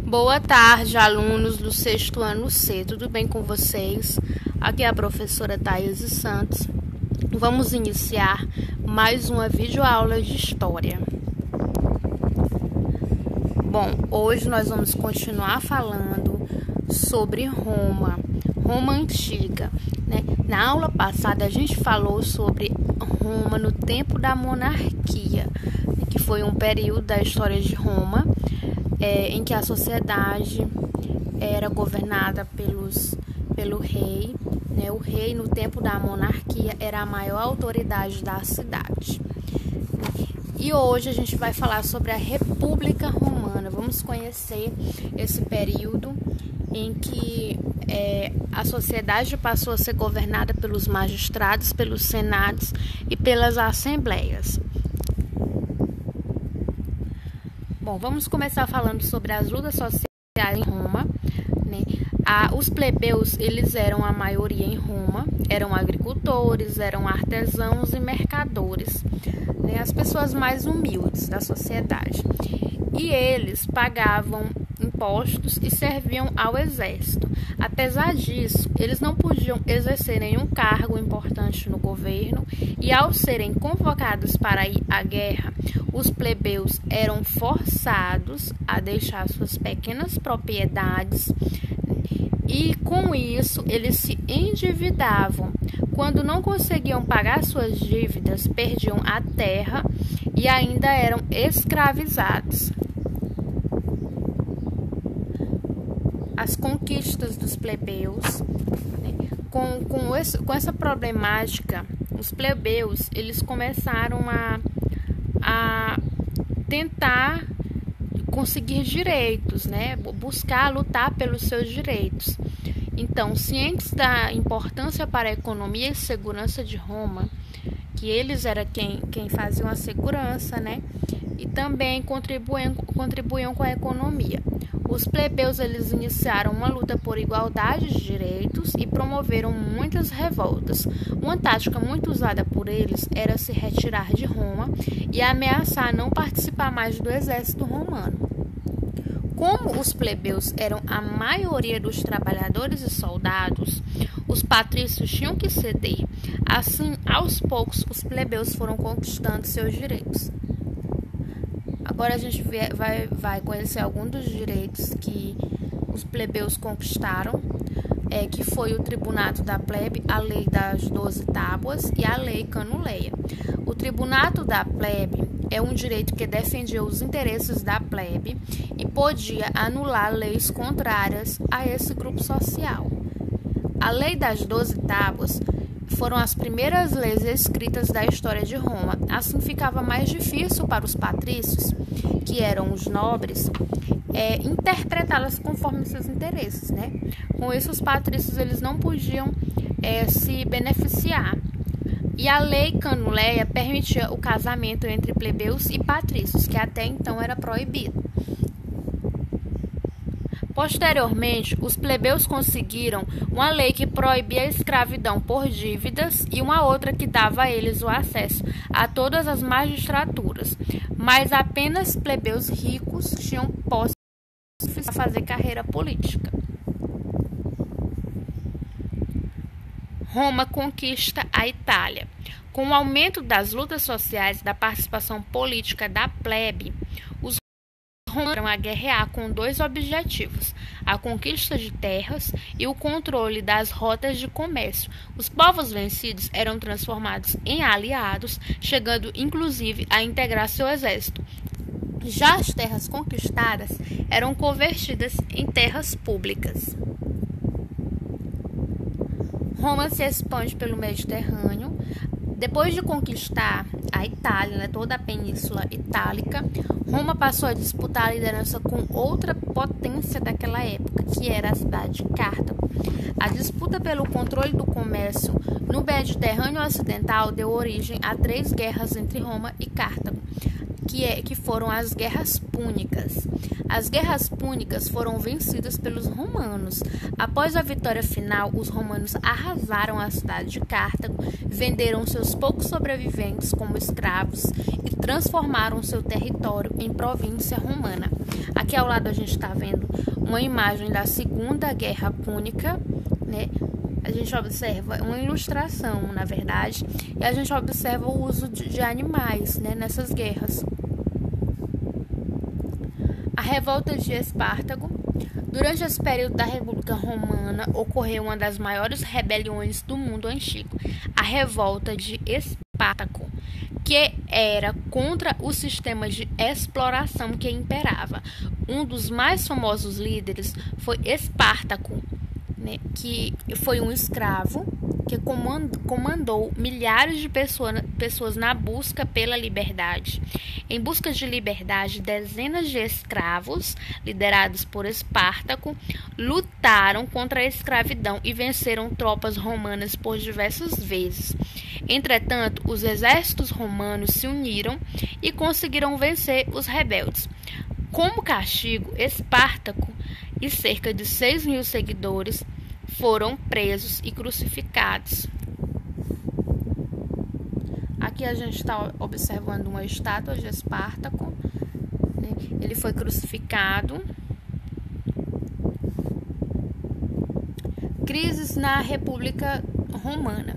Boa tarde, alunos do sexto ano C. Tudo bem com vocês? Aqui é a professora Thaís Santos. Vamos iniciar mais uma videoaula de História. Bom, hoje nós vamos continuar falando sobre Roma Antiga, né? Na aula passada a gente falou sobre Roma no tempo da monarquia, que foi um período da história de Roma em que a sociedade era governada pelo rei, né? O rei, no tempo da monarquia, era a maior autoridade da cidade. E hoje a gente vai falar sobre a República Romana. Vamos conhecer esse período em que a sociedade passou a ser governada pelos magistrados, pelos senados e pelas assembleias. Bom, vamos começar falando sobre as lutas sociais em Roma, né? Os plebeus, eles eram a maioria em Roma, eram agricultores, eram artesãos e mercadores, né? As pessoas mais humildes da sociedade. E eles pagavam impostos e serviam ao exército. Apesar disso, eles não podiam exercer nenhum cargo importante no governo e, ao serem convocados para ir à guerra, os plebeus eram forçados a deixar suas pequenas propriedades e, com isso, eles se endividavam. Quando não conseguiam pagar suas dívidas, perdiam a terra e ainda eram escravizados. As conquistas dos plebeus, né? Com essa problemática, os plebeus eles começaram a tentar conseguir direitos, né? Lutar pelos seus direitos. Então, cientes da importância para a economia e segurança de Roma, que eles eram quem faziam a segurança, né? E também contribuíam com a economia. Os plebeus eles iniciaram uma luta por igualdade de direitos e promoveram muitas revoltas. Uma tática muito usada por eles era se retirar de Roma e ameaçar não participar mais do exército romano. Como os plebeus eram a maioria dos trabalhadores e soldados, os patrícios tinham que ceder. Assim, aos poucos, os plebeus foram conquistando seus direitos. Agora a gente vai conhecer alguns dos direitos que os plebeus conquistaram, que foi o Tribunato da Plebe, a Lei das 12 Tábuas e a Lei Canuleia. O Tribunato da Plebe é um direito que defendia os interesses da plebe e podia anular leis contrárias a esse grupo social. A Lei das 12 Tábuas foram as primeiras leis escritas da história de Roma. Assim ficava mais difícil para os patrícios, que eram os nobres, interpretá-las conforme seus interesses, né? Com isso, os patrícios eles não podiam se beneficiar. E a lei canuleia permitia o casamento entre plebeus e patrícios, que até então era proibido. Posteriormente, os plebeus conseguiram uma lei que proibia a escravidão por dívidas e uma outra que dava a eles o acesso a todas as magistraturas, mas apenas plebeus ricos tinham posse para fazer carreira política. Roma conquista a Itália. Com o aumento das lutas sociais e da participação política da plebe, os romanos começaram a guerrear com dois objetivos: a conquista de terras e o controle das rotas de comércio. Os povos vencidos eram transformados em aliados, chegando inclusive a integrar seu exército. Já as terras conquistadas eram convertidas em terras públicas. Roma se expande pelo Mediterrâneo. Depois de conquistar a Itália, né, toda a Península Itálica, Roma passou a disputar a liderança com outra potência daquela época, que era a cidade de Cartago. A disputa pelo controle do comércio no Mediterrâneo Ocidental deu origem a 3 guerras entre Roma e Cartago, que foram as Guerras Púnicas. As guerras púnicas foram vencidas pelos romanos. Após a vitória final, os romanos arrasaram a cidade de Cartago, venderam seus poucos sobreviventes como escravos e transformaram seu território em província romana. Aqui ao lado a gente está vendo uma imagem da Segunda Guerra Púnica, né? A gente observa uma ilustração, na verdade, e a gente observa o uso de animais, né, nessas guerras. A revolta de Espartaco. Durante esse período da República Romana, ocorreu uma das maiores rebeliões do mundo antigo, a revolta de Espartaco, que era contra o sistema de exploração que imperava. Um dos mais famosos líderes foi Espartaco, né, que foi um escravo que comandou milhares de pessoas na busca pela liberdade. Em busca de liberdade, dezenas de escravos, liderados por Espartaco, lutaram contra a escravidão e venceram tropas romanas por diversas vezes. Entretanto, os exércitos romanos se uniram e conseguiram vencer os rebeldes. Como castigo, Espartaco e cerca de 6.000 seguidores foram presos e crucificados. Aqui a gente está observando uma estátua de Espartaco. Ele foi crucificado. Crises na República Romana.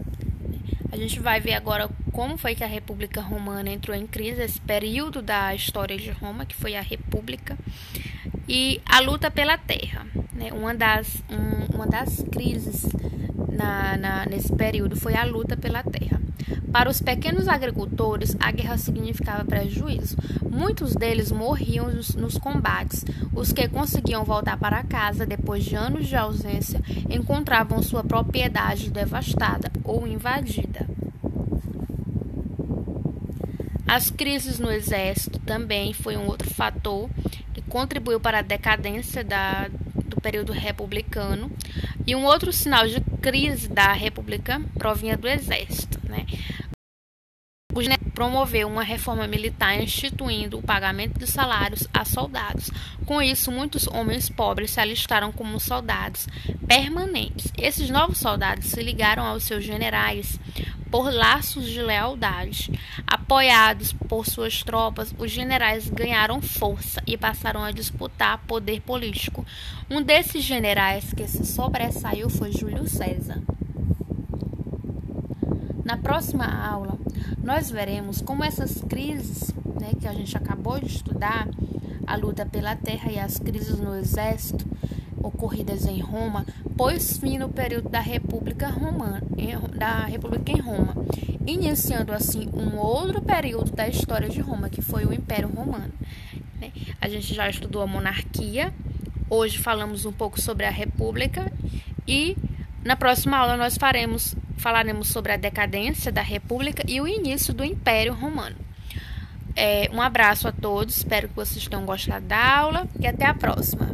A gente vai ver agora como foi que a República Romana entrou em crise, esse período da história de Roma, que foi a República, e a luta pela terra. Uma das crises nesse período foi a luta pela terra. Para os pequenos agricultores, a guerra significava prejuízo. Muitos deles morriam nos combates. Os que conseguiam voltar para casa depois de anos de ausência encontravam sua propriedade devastada ou invadida. As crises no exército também foi um outro fator que contribuiu para a decadência do período republicano. E um outro sinal de crise da República provinha do exército, né? O general promoveu uma reforma militar instituindo o pagamento de salários a soldados. Com isso, muitos homens pobres se alistaram como soldados permanentes. Esses novos soldados se ligaram aos seus generais por laços de lealdade. Apoiados por suas tropas, os generais ganharam força e passaram a disputar poder político. Um desses generais que se sobressaiu foi Júlio César. Na próxima aula, nós veremos como essas crises, né, que a gente acabou de estudar, a luta pela terra e as crises no exército ocorridas em Roma, pôs fim no período da República em Roma, iniciando assim um outro período da história de Roma, que foi o Império Romano. A gente já estudou a monarquia, hoje falamos um pouco sobre a República e na próxima aula nós falaremos sobre a decadência da República e o início do Império Romano. Um abraço a todos, espero que vocês tenham gostado da aula e até a próxima.